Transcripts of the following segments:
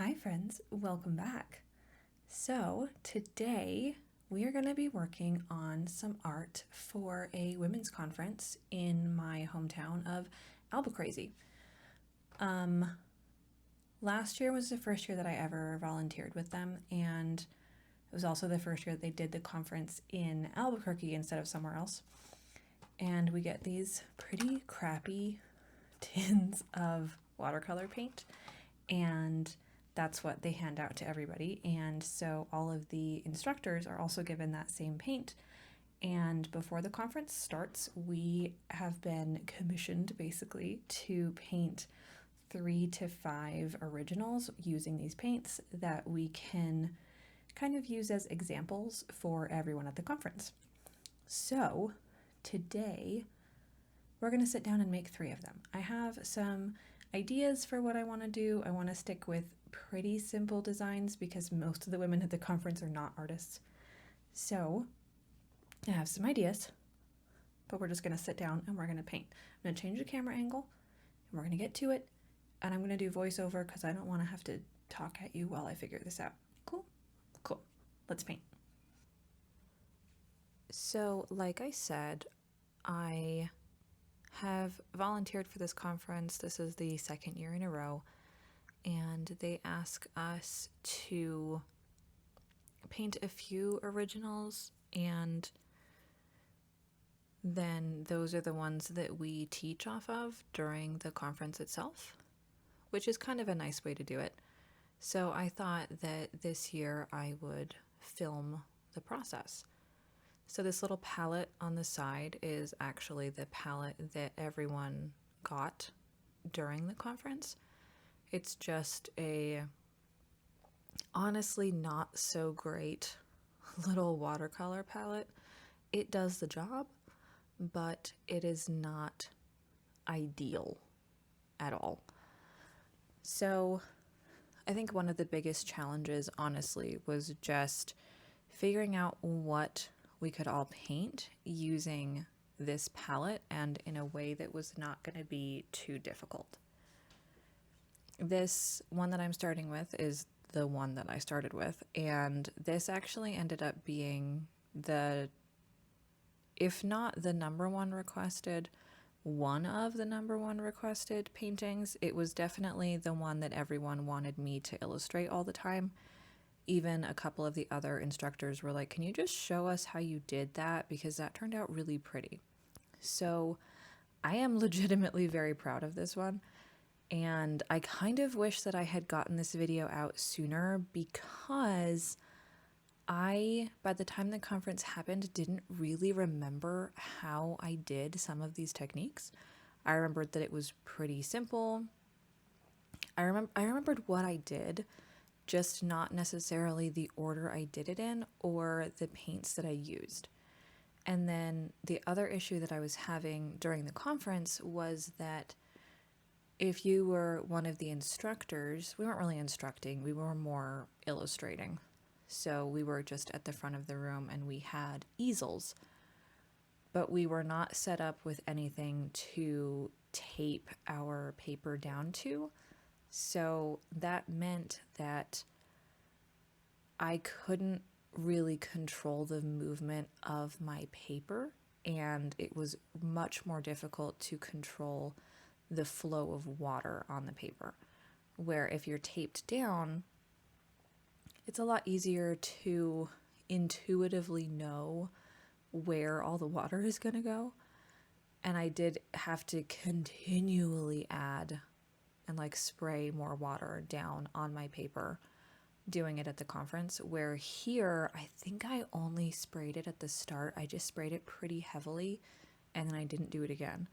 Hi friends, welcome back. So today we are going to be working on some art for a women's conference in my hometown of Albuquerque. Last year was the first year that I ever volunteered with them, and it was also the first year that they did the conference in Albuquerque instead of somewhere else. And we get these pretty crappy tins of watercolor paint, and that's what they hand out to everybody. And so all of the instructors are also given that same paint. And before the conference starts, we have been commissioned basically to paint 3 to 5 originals using these paints that we can kind of use as examples for everyone at the conference. So today we're going to sit down and make 3 of them. I have some ideas for what I want to do. I want to stick with pretty simple designs because most of the women at the conference are not artists. So I have some ideas, but we're just going to sit down and we're going to paint. I'm going to change the camera angle and we're going to get to it. And I'm going to do voiceover because I don't want to have to talk at you while I figure this out. Cool? Cool. Let's paint. So, like I said, I have volunteered for this conference. This is the 2nd year in a row, and they ask us to paint a few originals, and then those are the ones that we teach off of during the conference itself, which is kind of a nice way to do it. So I thought that this year I would film the process. So this little palette on the side is actually the palette that everyone got during the conference. It's just a honestly not so great little watercolor palette. It does the job, but it is not ideal at all. So I think one of the biggest challenges, honestly, was just figuring out what we could all paint using this palette and in a way that was not going to be too difficult. This one that I'm starting with is the one that I started with, and this actually ended up being if not the number one requested, one of the number one requested paintings. It was definitely the one that everyone wanted me to illustrate all the time. Even a couple of the other instructors were like, can you just show us how you did that? Because that turned out really pretty. So I am legitimately very proud of this one. And I kind of wish that I had gotten this video out sooner because by the time the conference happened, didn't really remember how I did some of these techniques. I remembered that it was pretty simple. I remembered what I did, just not necessarily the order I did it in or the paints that I used. And then the other issue that I was having during the conference was that if you were one of the instructors, we weren't really instructing, we were more illustrating. So we were just at the front of the room and we had easels, but we were not set up with anything to tape our paper down to. So that meant that I couldn't really control the movement of my paper, and it was much more difficult to control the flow of water on the paper. Where if you're taped down, it's a lot easier to intuitively know where all the water is going to go. And I did have to continually add and spray more water down on my paper doing it at the conference, where here I think I only sprayed it at the start. I just sprayed it pretty heavily and then I didn't do it again.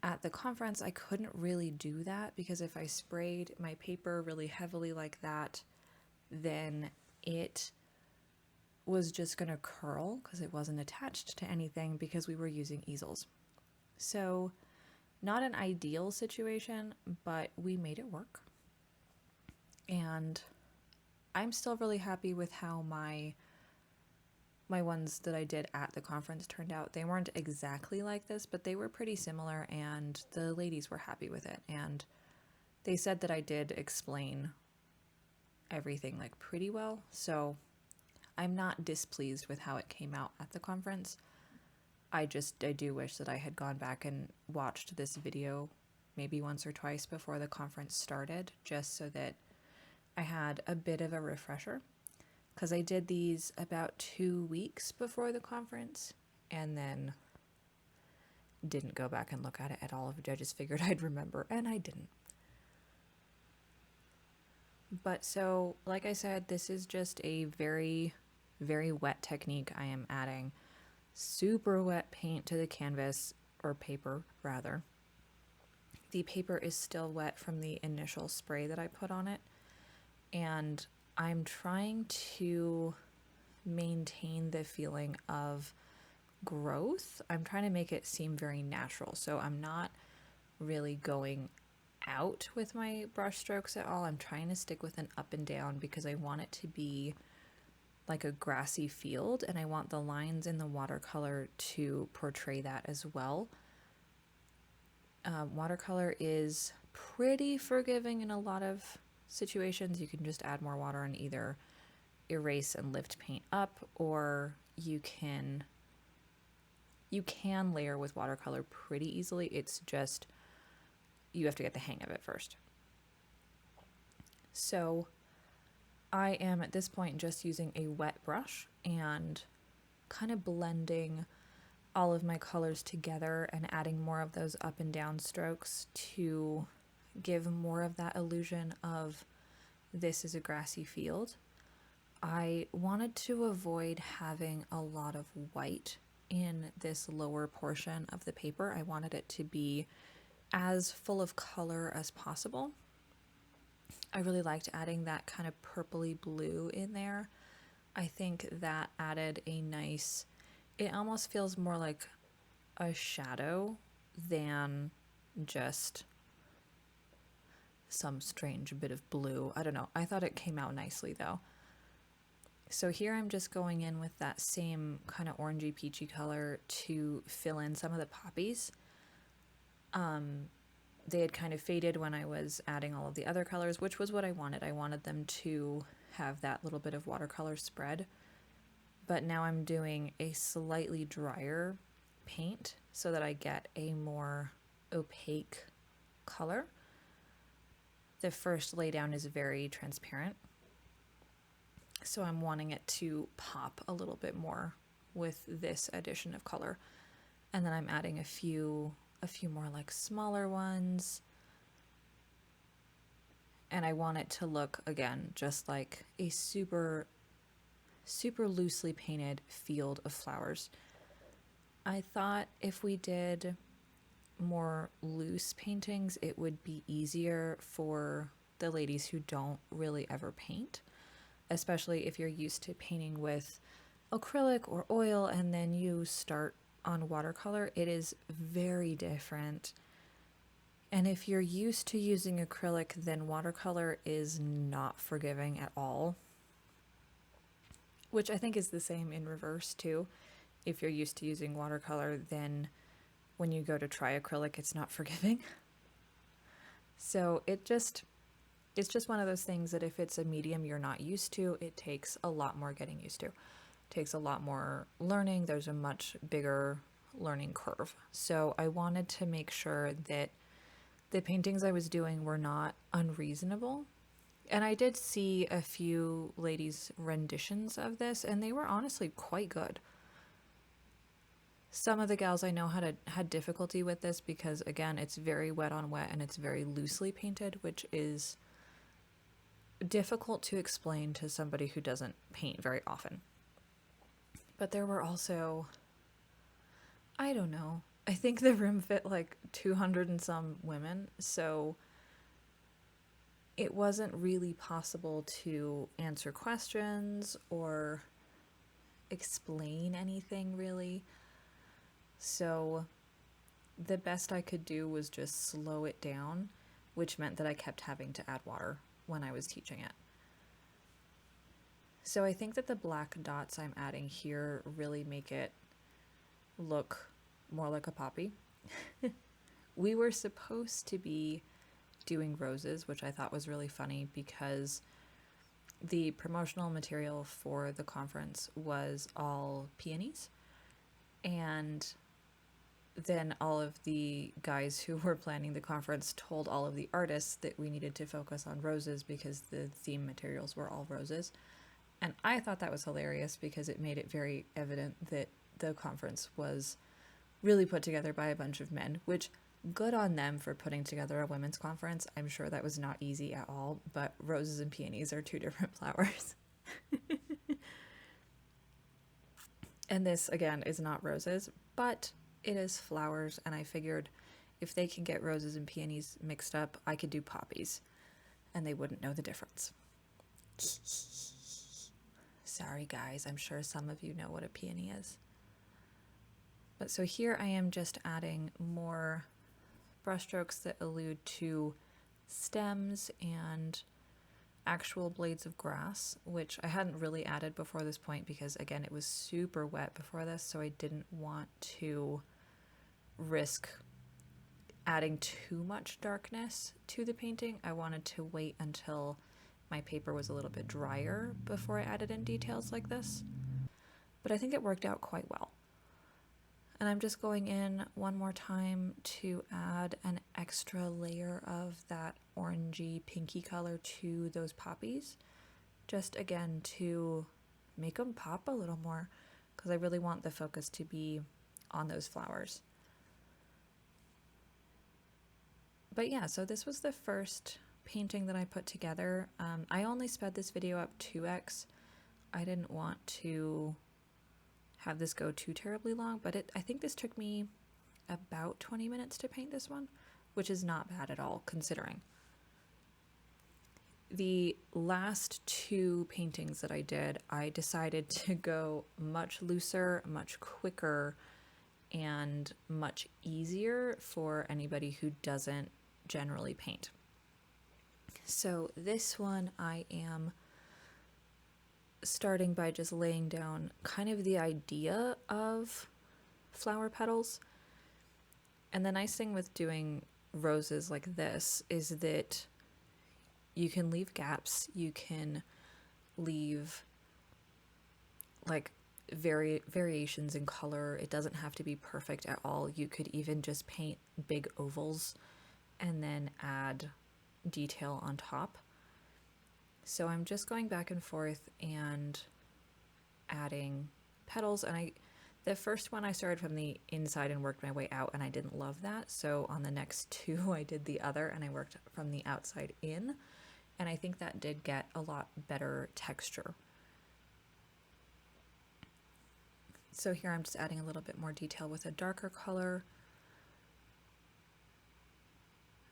At the conference I couldn't really do that because if I sprayed my paper really heavily like that, then it was just going to curl because it wasn't attached to anything because we were using easels. So not an ideal situation, but we made it work. And I'm still really happy with how my ones that I did at the conference turned out. They weren't exactly like this, but they were pretty similar, and the ladies were happy with it. And they said that I did explain everything like pretty well. So I'm not displeased with how it came out at the conference. I do wish that I had gone back and watched this video maybe once or twice before the conference started, just so that I had a bit of a refresher. Because I did these about 2 weeks before the conference and then didn't go back and look at it at all. I just figured I'd remember, and I didn't. But so, like I said, this is just a very, very wet technique. I am adding super wet paint to the canvas, or paper rather. The paper is still wet from the initial spray that I put on it, and I'm trying to maintain the feeling of growth. I'm trying to make it seem very natural, so I'm not really going out with my brush strokes at all. I'm trying to stick with an up and down because I want it to be like a grassy field, and I want the lines in the watercolor to portray that as well. Watercolor is pretty forgiving in a lot of situations. You can just add more water and either erase and lift paint up, or you can layer with watercolor pretty easily. It's just you have to get the hang of it first. So I am at this point just using a wet brush and kind of blending all of my colors together and adding more of those up and down strokes to give more of that illusion of this is a grassy field. I wanted to avoid having a lot of white in this lower portion of the paper. I wanted it to be as full of color as possible. I really liked adding that kind of purpley blue in there. I think that added a nice, it almost feels more like a shadow than just some strange bit of blue. I don't know. I thought it came out nicely though. So here I'm just going in with that same kind of orangey peachy color to fill in some of the poppies. They had kind of faded when I was adding all of the other colors, which was what I wanted. I wanted them to have that little bit of watercolor spread. But now I'm doing a slightly drier paint so that I get a more opaque color. The first laydown is very transparent, so I'm wanting it to pop a little bit more with this addition of color. And then I'm adding a few more like smaller ones. And I want it to look, again, just like a super, super loosely painted field of flowers. I thought if we did more loose paintings, it would be easier for the ladies who don't really ever paint, especially if you're used to painting with acrylic or oil and then you start on watercolor. It is very different. And if you're used to using acrylic, then watercolor is not forgiving at all. Which I think is the same in reverse too. If you're used to using watercolor, then when you go to try acrylic, it's not forgiving. So it's just one of those things that if it's a medium you're not used to, it takes a lot more getting used to. It takes a lot more learning. There's a much bigger learning curve. So I wanted to make sure that the paintings I was doing were not unreasonable. And I did see a few ladies' renditions of this, and they were honestly quite good. Some of the gals I know had difficulty with this because, again, it's very wet on wet and it's very loosely painted, which is difficult to explain to somebody who doesn't paint very often. But there were also, I don't know, I think the room fit like 200 and some women, so it wasn't really possible to answer questions or explain anything really. So the best I could do was just slow it down, which meant that I kept having to add water when I was teaching it. So I think that the black dots I'm adding here really make it look more like a poppy. We were supposed to be doing roses, which I thought was really funny because the promotional material for the conference was all peonies, and then all of the guys who were planning the conference told all of the artists that we needed to focus on roses because the theme materials were all roses. And I thought that was hilarious because it made it very evident that the conference was really put together by a bunch of men, which good on them for putting together a women's conference. I'm sure that was not easy at all, but roses and peonies are two different flowers. And this, again, is not roses, but it is flowers, and I figured if they can get roses and peonies mixed up, I could do poppies, and they wouldn't know the difference. Sorry, guys, I'm sure some of you know what a peony is. But so here I am just adding more brushstrokes that allude to stems and actual blades of grass, which I hadn't really added before this point because, again, it was super wet before this, so I didn't want to risk adding too much darkness to the painting. I wanted to wait until my paper was a little bit drier before I added in details like this. But I think it worked out quite well. And I'm just going in one more time to add an extra layer of that orangey pinky color to those poppies. Just again to make them pop a little more because I really want the focus to be on those flowers. But yeah, so this was the first painting that I put together. I only sped this video up 2x. I didn't want to have this go too terribly long, but I think this took me about 20 minutes to paint this one, which is not bad at all considering. The last two paintings that I did, I decided to go much looser, much quicker, and much easier for anybody who doesn't generally paint. So this one I am starting by just laying down kind of the idea of flower petals. And the nice thing with doing roses like this is that you can leave gaps, you can leave like variations in color. It doesn't have to be perfect at all. You could even just paint big ovals and then add detail on top. So I'm just going back and forth and adding petals, and the first one I started from the inside and worked my way out, and I didn't love that. So on the next two I did the other and I worked from the outside in, and I think that did get a lot better texture. So here I'm just adding a little bit more detail with a darker color.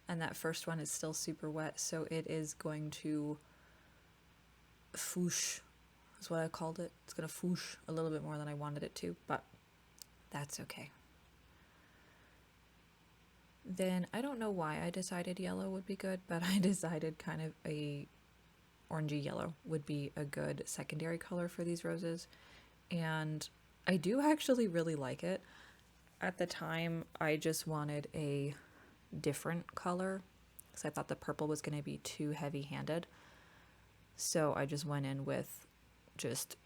And that first one is still super wet, so it is going to foosh, is what I called it. It's going to foosh a little bit more than I wanted it to, but that's okay. Then I don't know why I decided yellow would be good, but I decided kind of a orangey yellow would be a good secondary color for these roses. And I do actually really like it. At the time, I just wanted a different color because I thought the purple was going to be too heavy-handed. So I just went in with just,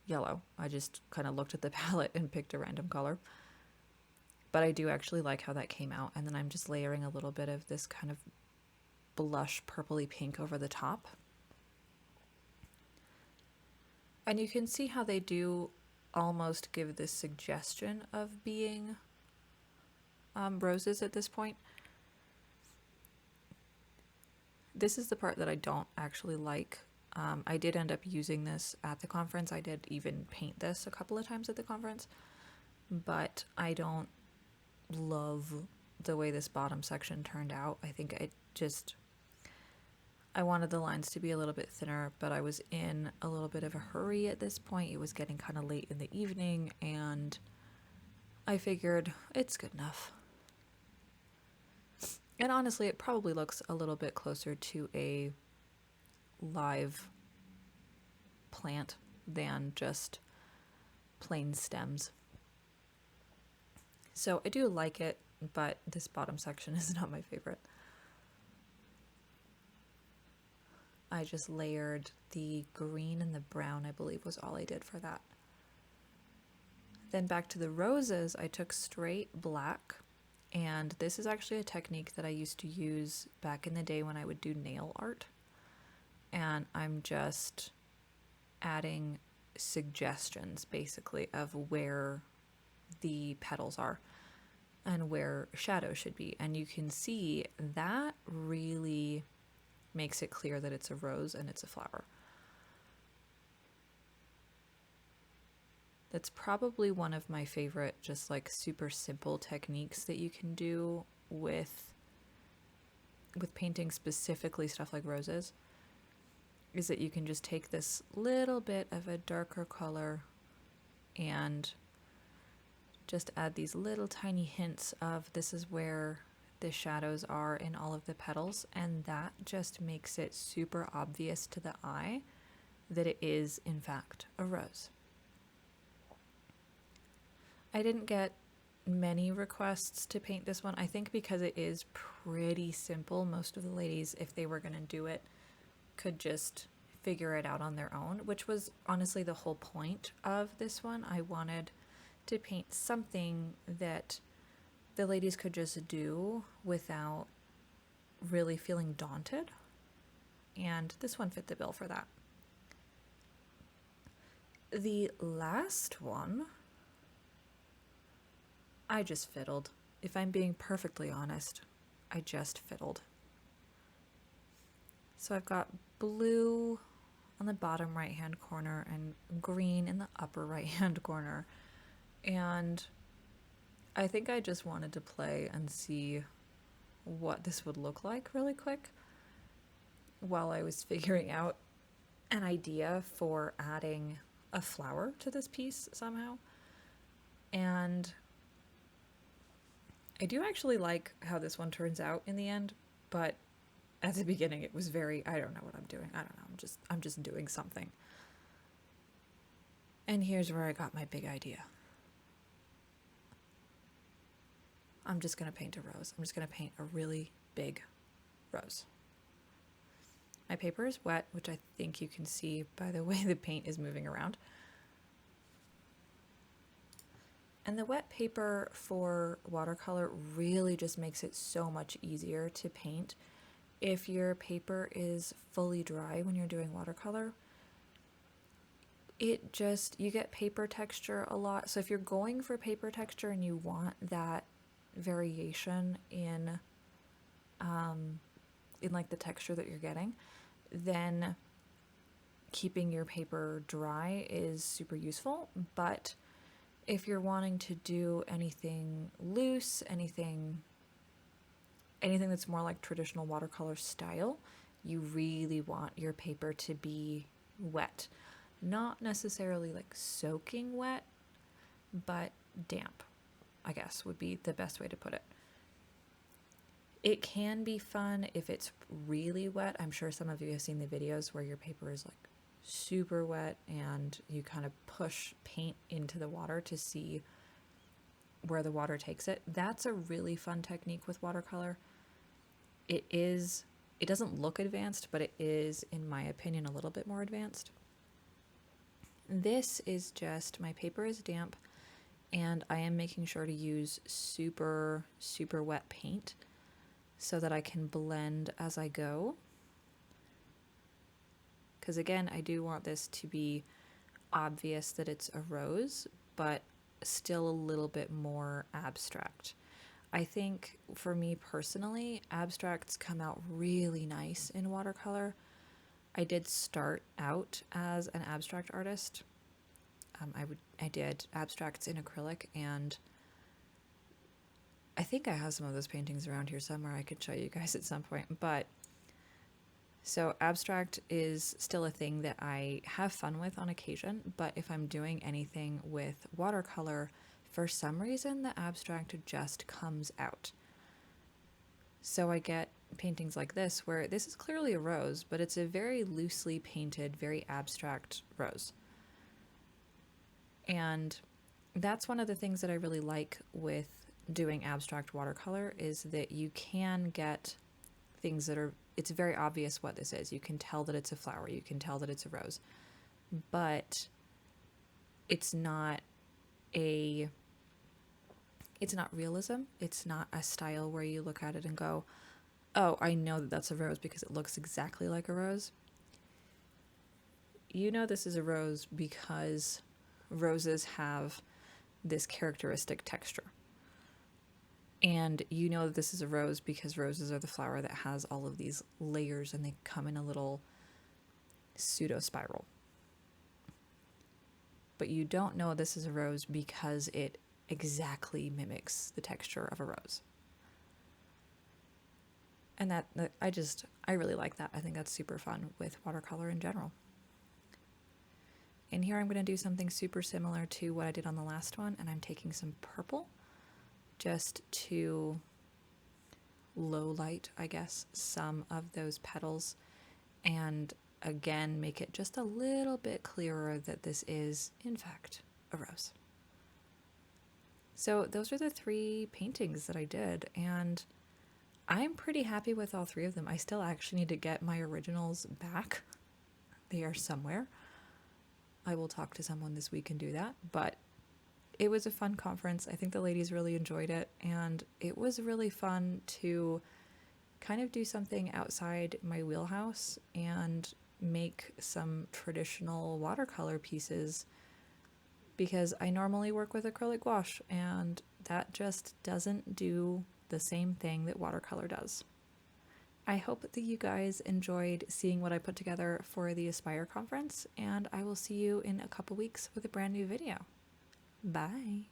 yellow. I just kind of looked at the palette and picked a random color. But I do actually like how that came out. And then I'm just layering a little bit of this kind of blush purpley pink over the top. And you can see how they do almost give this suggestion of being roses at this point. This is the part that I don't actually like. I did end up using this at the conference. I did even paint this a couple of times at the conference, but I don't love the way this bottom section turned out. I think I wanted the lines to be a little bit thinner, but I was in a little bit of a hurry at this point. It was getting kind of late in the evening, and I figured it's good enough. And honestly, it probably looks a little bit closer to a live plant than just plain stems. So I do like it, but this bottom section is not my favorite. I just layered the green and the brown, I believe was all I did for that. Then back to the roses, I took straight black, and this is actually a technique that I used to use back in the day when I would do nail art. And I'm just adding suggestions basically of where the petals are and where shadows should be. And you can see that really makes it clear that it's a rose and it's a flower. That's probably one of my favorite just like super simple techniques that you can do with painting, specifically stuff like roses, is that you can just take this little bit of a darker color and just add these little tiny hints of this is where the shadows are in all of the petals, and that just makes it super obvious to the eye that it is in fact a rose. I didn't get many requests to paint this one. I think because it is pretty simple, most of the ladies, if they were going to do it, could just figure it out on their own, which was honestly the whole point of this one. I wanted to paint something that the ladies could just do without really feeling daunted, and this one fit the bill for that. The last one, I just fiddled. If I'm being perfectly honest, I just fiddled. So I've got blue on the bottom right hand corner and green in the upper right hand corner. And I think I just wanted to play and see what this would look like really quick while I was figuring out an idea for adding a flower to this piece somehow. And I do actually like how this one turns out in the end, but at the beginning it was very, I don't know what I'm doing. I don't know. I'm just doing something. And here's where I got my big idea. I'm just going to paint a rose. I'm just going to paint a really big rose. My paper is wet, which I think you can see by the way the paint is moving around. And the wet paper for watercolor really just makes it so much easier to paint. If your paper is fully dry when you're doing watercolor, you get paper texture a lot. So if you're going for paper texture and you want that variation in like the texture that you're getting, then keeping your paper dry is super useful. But if you're wanting to do anything loose, anything that's more like traditional watercolor style, you really want your paper to be wet. Not necessarily like soaking wet, but damp, I guess would be the best way to put it. It can be fun if it's really wet. I'm sure some of you have seen the videos where your paper is like super wet and you kind of push paint into the water to see where the water takes it. That's a really fun technique with watercolor. It doesn't look advanced, but it is, in my opinion, a little bit more advanced. This is just, my paper is damp and I am making sure to use super, super wet paint so that I can blend as I go. Because again, I do want this to be obvious that it's a rose, but still a little bit more abstract. I think for me personally, abstracts come out really nice in watercolor. I did start out as an abstract artist. I did abstracts in acrylic, and I think I have some of those paintings around here somewhere I could show you guys at some point. But so abstract is still a thing that I have fun with on occasion, but if I'm doing anything with watercolor, for some reason the abstract just comes out. So I get paintings like this where this is clearly a rose, but it's a very loosely painted, very abstract rose. And that's one of the things that I really like with doing abstract watercolor, is that you can get things that are it's very obvious what this is. You can tell that it's a flower. You can tell that it's a rose. But it's not realism. It's not a style where you look at it and go, oh, I know that that's a rose because it looks exactly like a rose. You know this is a rose because roses have this characteristic texture. And you know that this is a rose because roses are the flower that has all of these layers and they come in a little pseudo spiral. But you don't know this is a rose because it exactly mimics the texture of a rose. And I really like that. I think that's super fun with watercolor in general. And here I'm going to do something super similar to what I did on the last one, and I'm taking some purple just to low light, I guess, some of those petals, and again make it just a little bit clearer that this is, in fact, a rose. So those are the 3 paintings that I did, and I'm pretty happy with all 3 of them. I still actually need to get my originals back. They are somewhere. I will talk to someone this week and do that, but it was a fun conference. I think the ladies really enjoyed it, and it was really fun to kind of do something outside my wheelhouse and make some traditional watercolor pieces, because I normally work with acrylic gouache and that just doesn't do the same thing that watercolor does. I hope that you guys enjoyed seeing what I put together for the Aspire conference, and I will see you in a couple weeks with a brand new video. Bye.